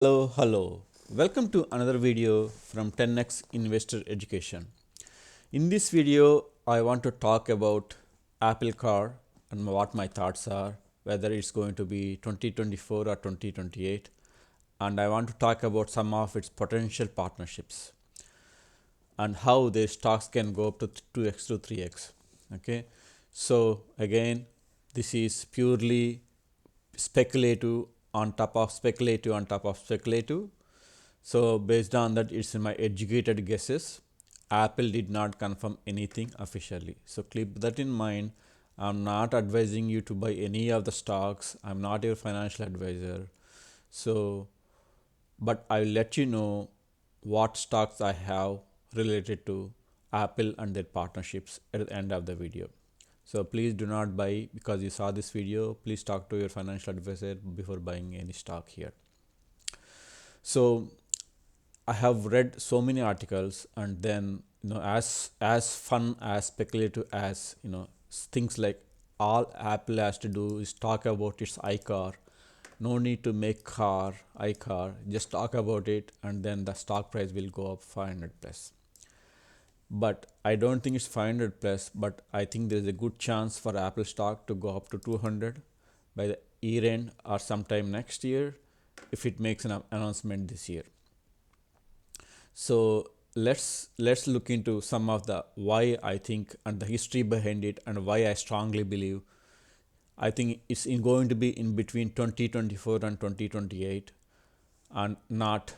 Hello. Welcome to another video from 10x Investor Education. In this video, I want to talk about Apple Car and what my thoughts are, whether it's going to be 2024 or 2028, and I want to talk about some of its potential partnerships and how their stocks can go up to 2x to 3x. Okay, so again, this is purely speculative on top of speculative on top of speculative. So based on that, it's in my educated guesses. Apple did not confirm anything officially. So keep that in mind. I'm not advising you to buy any of the stocks. I'm not your financial advisor. So, but I'll let you know what stocks I have related to Apple and their partnerships at the end of the video. So please do not buy because you saw this video. Please talk to your financial advisor before buying any stock here. So I have read so many articles, and then as fun as speculative as things like all Apple has to do is talk about its iCar. No need to make iCar. Just talk about it, and then the stock price will go up 500 plus. But I don't think it's 500 plus. But I think there's a good chance for Apple stock to go up to 200 by the year end or sometime next year if it makes an announcement this year. So let's look into some of the why I think and the history behind it and why I strongly believe. I think it's going to be in between 2024 and 2028 and not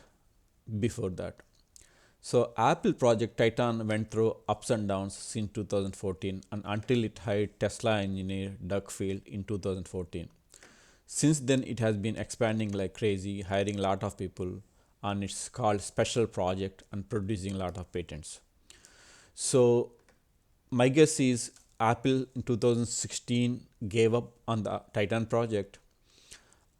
before that. So Apple Project Titan went through ups and downs since 2014 and until it hired Tesla engineer Doug Field in 2014. Since then, it has been expanding like crazy, hiring a lot of people, and it's called special project and producing a lot of patents. So my guess is Apple in 2016 gave up on the Titan project,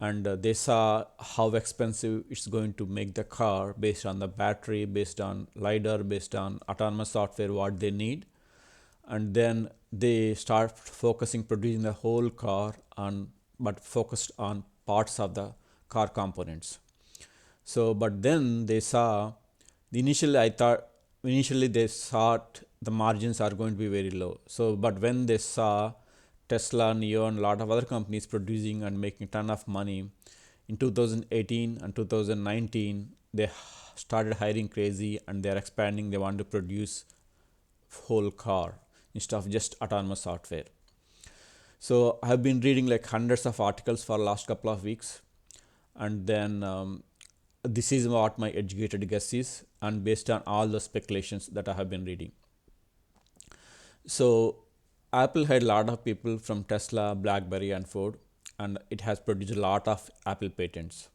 and they saw how expensive it's going to make the car based on the battery, based on lidar, based on autonomous software what they need, and then they start focusing producing the whole car on but focused on parts of the car components. So but then they saw initially they thought the margins are going to be very low. So but when they saw Tesla, Neo, and a lot of other companies producing and making a ton of money in 2018 and 2019, they started hiring crazy and they're expanding. They want to produce whole car instead of just autonomous software. So I have been reading like hundreds of articles for the last couple of weeks, and then this is what my educated guess is, and based on all the speculations that I have been reading. So Apple had a lot of people from Tesla, BlackBerry, and Ford, and it has produced a lot of Apple patents.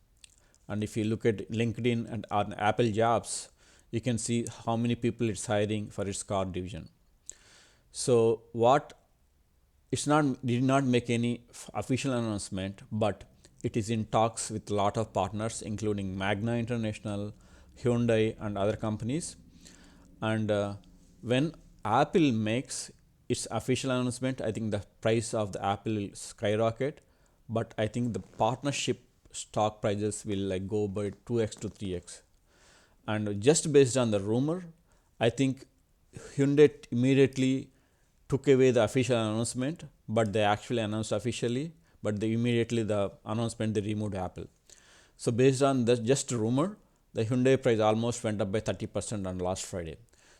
And if you look at LinkedIn and on Apple Jobs, you can see how many people it's hiring for its car division. So what it's not did not make any official announcement, but it is in talks with a lot of partners, including Magna International, Hyundai, and other companies. And when Apple makes its official announcement, I think the price of the Apple will skyrocket. But I think the partnership stock prices will like go by 2x to 3x. And just based on the rumor, I think Hyundai immediately took away the official announcement, but they actually announced officially, but they immediately the announcement they removed Apple. So based on the just rumor, the Hyundai price almost went up by 30% on last Friday.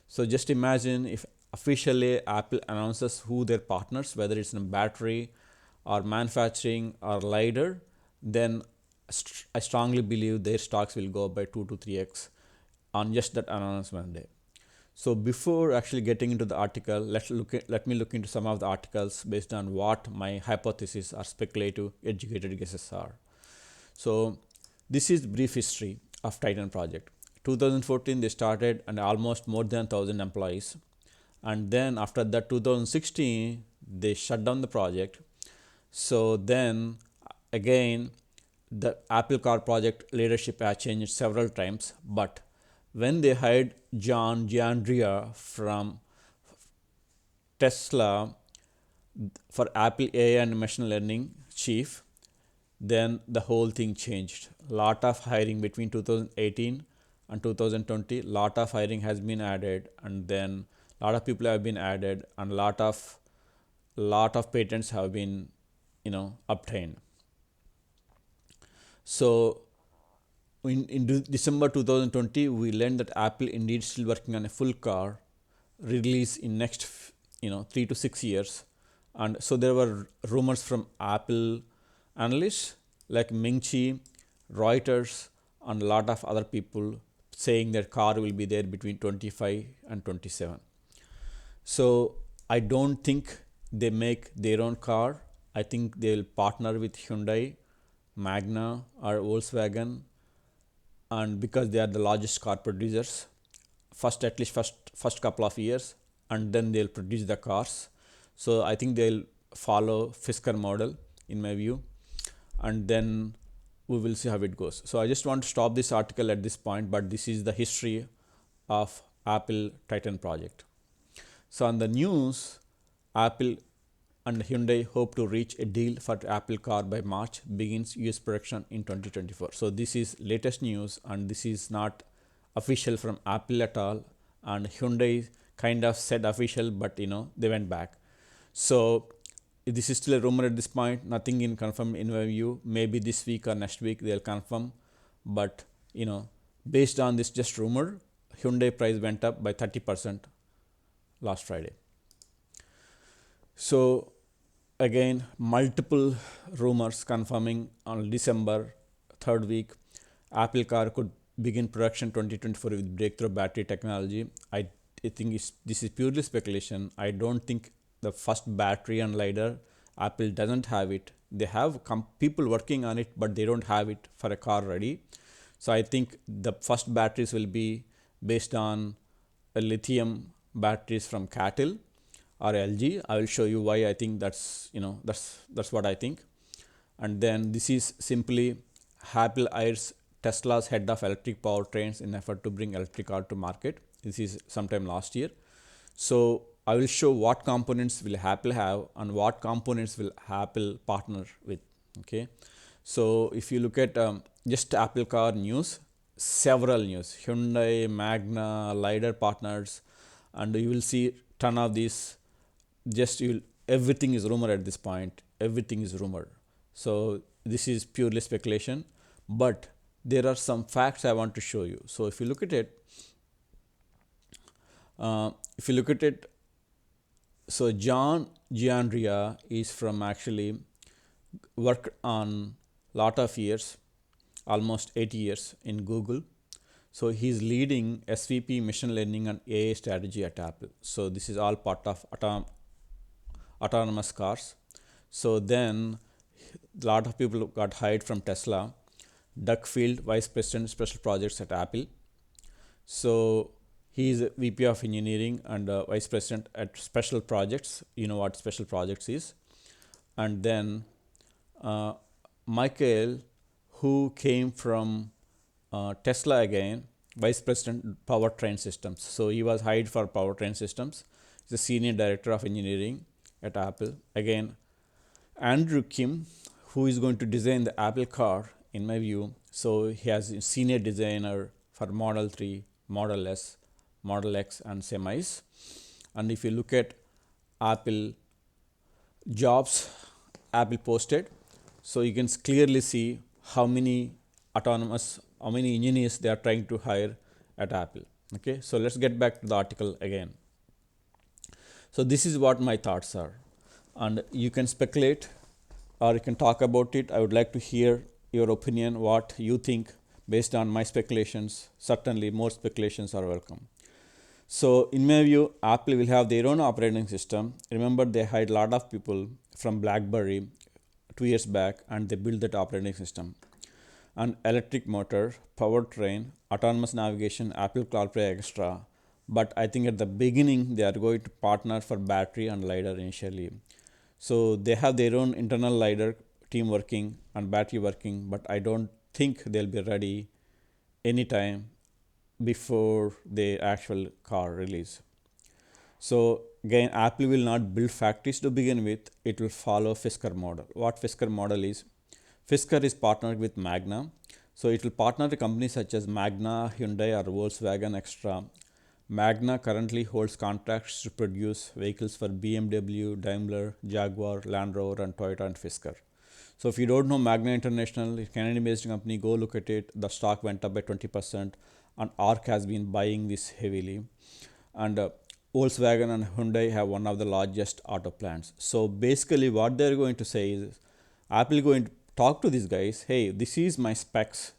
So just imagine if officially Apple announces who their partners, whether it's in battery or manufacturing or lidar, then I strongly believe their stocks will go up by 2 to 3x on just that announcement day. So before actually getting into the article, let me look into some of the articles based on what my hypothesis or speculative educated guesses are. So this is brief history of Titan project. 2014 they started and almost more than 1,000 employees, and then after that 2016 they shut down the project. So then again the Apple Car project leadership has changed several times, but when they hired John Giandria from Tesla for Apple AI and machine learning chief, then the whole thing changed. Lot of hiring between 2018 and 2020, lot of hiring has been added, and then lot of people have been added, and lot of patents have been obtained. So in December 2020, we learned that Apple indeed still working on a full car release in next 3 to 6 years. And so there were rumors from Apple analysts like Ming Chi, Reuters, and a lot of other people saying that car will be there between 25 and 27. So I don't think they make their own car. I think they'll partner with Hyundai, Magna, or Volkswagen, and because they are the largest car producers, at least first couple of years, and then they'll produce the cars. So I think they'll follow Fisker model in my view, and then we will see how it goes. So I just want to stop this article at this point, but this is the history of Apple Titan project. So on the news, Apple and Hyundai hope to reach a deal for Apple car by March, begins US production in 2024. So this is latest news, and this is not official from Apple at all. And Hyundai kind of said official, but they went back. So this is still a rumor at this point. Nothing in confirmed in my view. Maybe this week or next week they'll confirm. But based on this just rumor, Hyundai price went up by 30% last Friday. So again, multiple rumors confirming on December third week, Apple car could begin production 2024 with breakthrough battery technology. I think this is purely speculation. I don't think the first battery and LiDAR, Apple doesn't have it. They have people working on it, but they don't have it for a car ready. So I think the first batteries will be based on a lithium batteries from CATL or LG. I will show you why I think that's what I think. And then this is simply Apple hires Tesla's head of electric powertrains in effort to bring electric car to market. This is sometime last year. So I will show what components will Apple have and what components will Apple partner with. Okay. So if you look at just Apple car news, several news, Hyundai, Magna, LiDAR partners, and you will see ton of these. Everything is rumor at this point. Everything is rumor. So this is purely speculation, but there are some facts I want to show you. So if you look at it, so John Giandria is from actually worked on lot of years, almost 8 years in Google. So he's leading SVP machine learning and AI strategy at Apple. So this is all part of autonomous cars. So then a lot of people got hired from Tesla. Doug Field, Vice President Special Projects at Apple. So he is VP of Engineering and Vice President at Special Projects. You know what Special Projects is. And then Michael, who came from Tesla again, Vice President Powertrain Systems. So he was hired for Powertrain Systems. He's a Senior Director of Engineering at Apple. Again, Andrew Kim, who is going to design the Apple car, in my view. So he has a senior designer for Model 3, Model S, Model X, and semis. And if you look at Apple jobs Apple posted, so you can clearly see how many engineers they are trying to hire at Apple. Okay, so let's get back to the article again. So this is what my thoughts are, and you can speculate or you can talk about it. I would like to hear your opinion, what you think based on my speculations. Certainly more speculations are welcome. So in my view, Apple will have their own operating system. Remember, they hired a lot of people from BlackBerry 2 years back, and they built that operating system. And electric motor, powertrain, autonomous navigation, Apple CarPlay Extra. But I think at the beginning, they are going to partner for battery and LiDAR initially. So they have their own internal LiDAR team working and battery working, but I don't think they'll be ready anytime before the actual car release. So again, Apple will not build factories to begin with. It will follow Fisker model. What Fisker model is? Fisker is partnered with Magna. So it will partner with companies such as Magna, Hyundai, or Volkswagen Extra. Magna currently holds contracts to produce vehicles for BMW, Daimler, Jaguar, Land Rover, and Toyota and Fisker. So if you don't know Magna International, a Canadian-based company, go look at it. The stock went up by 20%, and ARC has been buying this heavily. And Volkswagen and Hyundai have one of the largest auto plants. So basically, what they're going to say is, Apple going to talk to these guys. Hey, this is my specs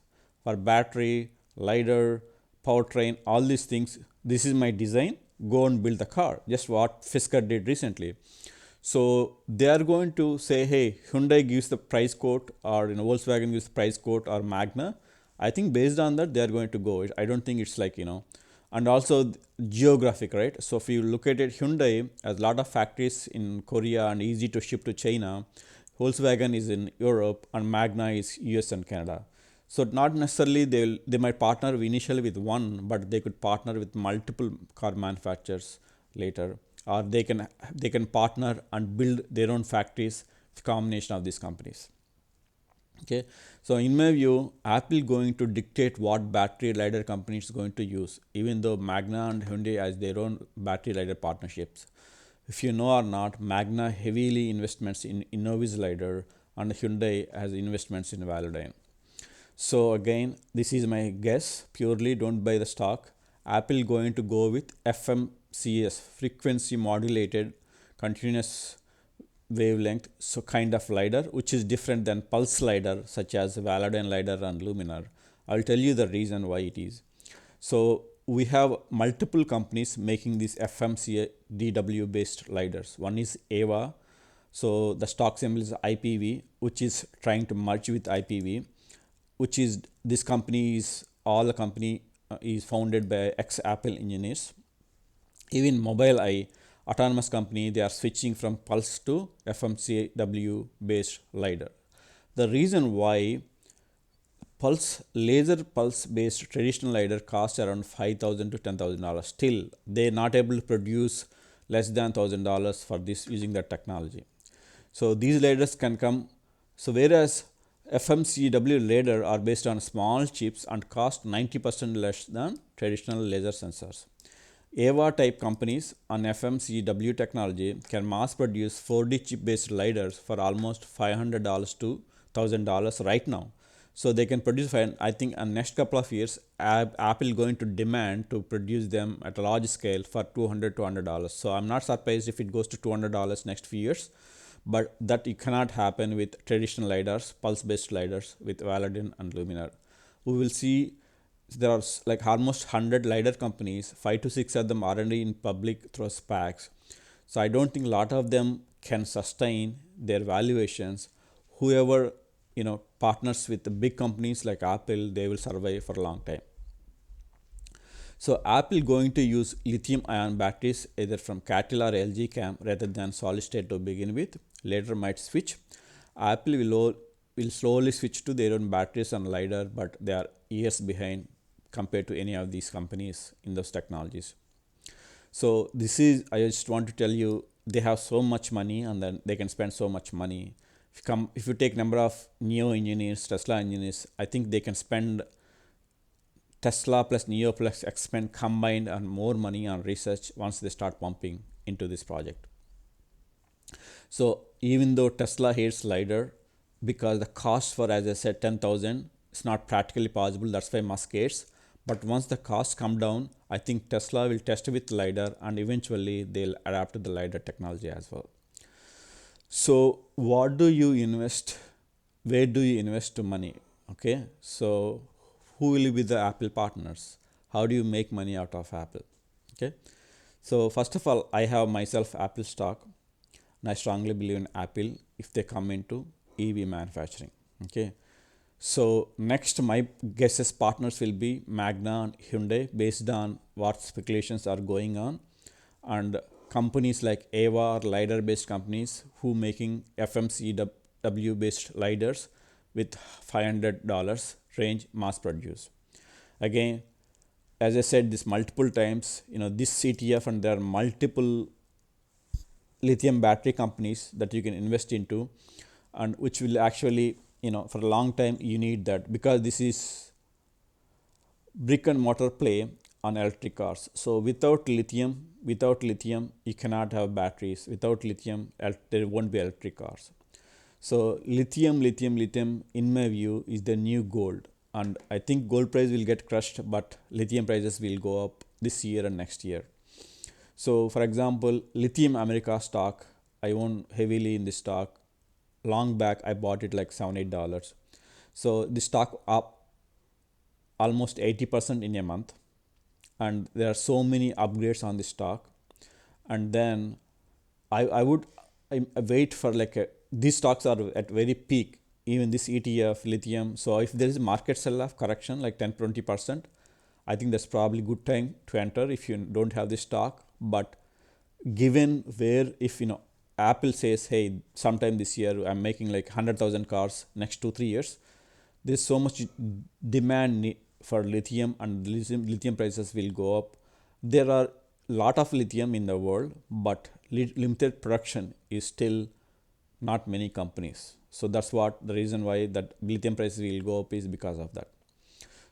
for battery, lidar, powertrain, all these things. This is my design. Go and build the car. Just what Fisker did recently. So they are going to say, hey, Hyundai gives the price quote, or Volkswagen gives the price quote, or Magna. I think based on that they are going to go. I don't think it's like and also geographic, right? So if you look at it, Hyundai has a lot of factories in Korea and easy to ship to China. Volkswagen is in Europe and Magna is US and Canada. So not necessarily they might partner initially with one, but they could partner with multiple car manufacturers later, or they can partner and build their own factories with combination of these companies. Okay, so in my view, Apple going to dictate what battery lidar company is going to use, even though Magna and Hyundai has their own battery lidar partnerships. If you know or not, Magna heavily investments in Innovis lidar, and Hyundai has investments in Velodyne. So again, this is my guess. Purely don't buy the stock. Apple going to go with FMCS, frequency modulated continuous wavelength, so kind of lidar, which is different than pulse lidar such as Velodyne lidar and Luminar. I'll tell you the reason why it is. So we have multiple companies making these FMCA DW based lidars. One is Ava, so the stock symbol is IPV, which is trying to merge with IPV, which is this company is all the company is founded by ex Apple engineers. Even Mobileye, autonomous company, they are switching from pulse to FMCW based lidar. The reason why laser pulse based traditional lidar costs around $5,000 to $10,000. Still, they are not able to produce less than $1,000 for this using that technology. So these lidars can come. So whereas FMCW radar are based on small chips and cost 90% less than traditional laser sensors. AVA type companies on FMCW technology can mass produce 4D chip based lidars for almost $500 to $1,000 right now. So they can produce, I think in next couple of years, Apple going to demand to produce them at a large scale for $200 to $100. So I'm not surprised if it goes to $200 next few years. But that it cannot happen with traditional lidars, pulse-based lidars with Velodyne and Luminar. We will see there are like almost 100 lidar companies, 5 to 6 of them R&D in public through SPACs. So I don't think a lot of them can sustain their valuations. Whoever partners with the big companies like Apple, they will survive for a long time. So Apple going to use lithium ion batteries either from CATL or LG Cam rather than solid state to begin with. Later might switch. Apple will slowly switch to their own batteries and lidar, but they are years behind compared to any of these companies in those technologies. So this is, I just want to tell you, they have so much money and then they can spend so much money. If you take number of NEO engineers, Tesla engineers, I think they can spend Tesla plus NEO plus expend combined and more money on research once they start pumping into this project. So even though Tesla hates lidar, because the cost for, as I said, 10,000, it's not practically possible. That's why Musk hates. But once the costs come down, I think Tesla will test with lidar and eventually they'll adapt to the lidar technology as well. So what do you invest? Where do you invest money? Okay, so who will be the Apple partners? How do you make money out of Apple? Okay, so first of all, I have myself Apple stock, and I strongly believe in Apple if they come into EV manufacturing. Okay, so next my guesses partners will be Magna and Hyundai based on what speculations are going on, and companies like Ava or lidar based companies who making FMCW based lidars with $500 range mass produce. Again, as I said this multiple times, this CTF and there are multiple lithium battery companies that you can invest into, and which will actually for a long time you need that, because this is brick and mortar play on electric cars. So without lithium, you cannot have batteries. Without lithium, there won't be electric cars. So lithium, in my view, is the new gold. And I think gold price will get crushed, but lithium prices will go up this year and next year. So for example, Lithium America stock, I own heavily in this stock. Long back, I bought it like $7, $8. So the stock up almost 80% in a month, and there are so many upgrades on the stock. And then I would I wait for like these stocks are at very peak, even this ETF lithium. So if there is a market sell off correction like 10-20%, I think that's probably good time to enter if you don't have this stock. But given where, if Apple says, hey, sometime this year I'm making like 100,000 cars next 2-3 years, there's so much demand for lithium, and lithium prices will go up. There are lot of lithium in the world, but limited production is still not many companies. So that's what the reason why that lithium prices will go up is because of that.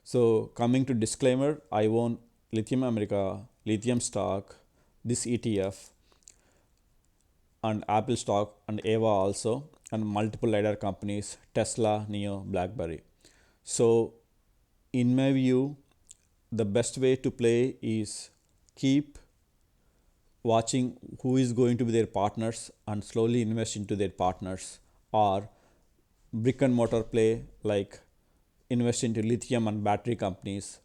So coming to disclaimer, I own Lithium America, lithium stock, this ETF, and Apple stock, and Ava also, and multiple LiDAR companies, Tesla, Neo, BlackBerry. So in my view, the best way to play is keep watching who is going to be their partners and slowly invest into their partners, or brick and mortar play like invest into lithium and battery companies,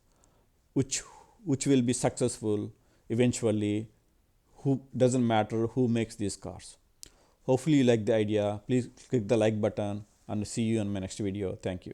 which will be successful eventually. Who doesn't matter who makes these cars. Hopefully you like the idea. Please click the like button, and see you on my next video. Thank you.